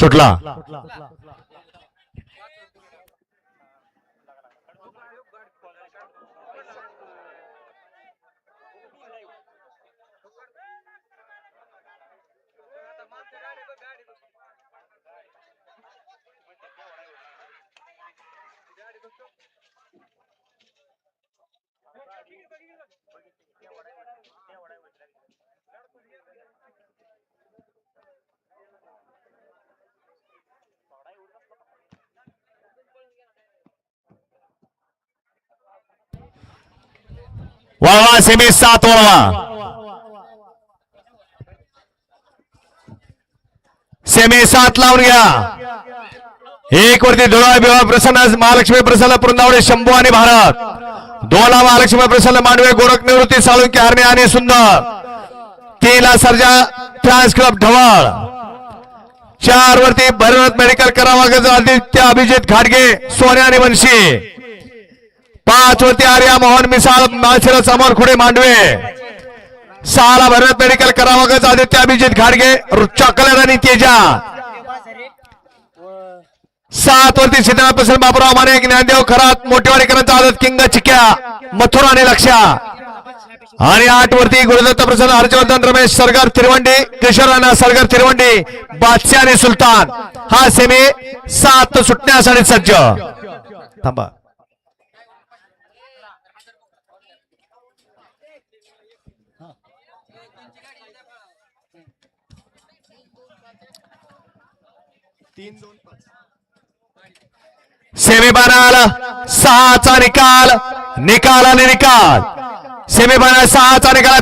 सुटला। वळवा सेमी 7 वळवा, सेमी 7 लावून घ्या। एक वरती धुळा बिवा प्रसन्न महालक्ष्मी प्रसन्न पुरंदावडे शंभू आणि भारत, 2 ला महालक्ष्मी प्रसन्न मांडवे गोरख निवृत्ती साळुंके हरणे आणि सुंदर, 3 ला सर्जा फॅन्स क्लब ढवळ, 4 वरती भरत मेडिकल करावागज आदित्य अभिजित घाटगे सोन्या आणि वंशी, 5 वरती आर्या मोहन मिसाळ माळशिरस समोर खुडे मांडवे, 6 ला भरत मेडिकल करावागज आदित्य अभिजित घाटगे चॉकलेट आणि तेजा, 7 वरती सिद्धनाथ प्रसन्न बाबूराव माने ज्ञानदेव खरात मोठेवाडीकरांचा आदत किंग चिक्या मथुरा आणि लक्ष्या, आणि 8 वरती गुरुदत्त प्रसन्न हर्षवर्धन रमेश सरगर तिरवंडी किशोर राणा सरगर तिरवंडी बादशाह आणि सुलतान। हा सेमी 7 सुटण्यासाठी सज्ज। थांबा सेमीफायनल 6 चा निकाल, निकाल आणि निकाल, सेमीफायनल 6 चा निकाल।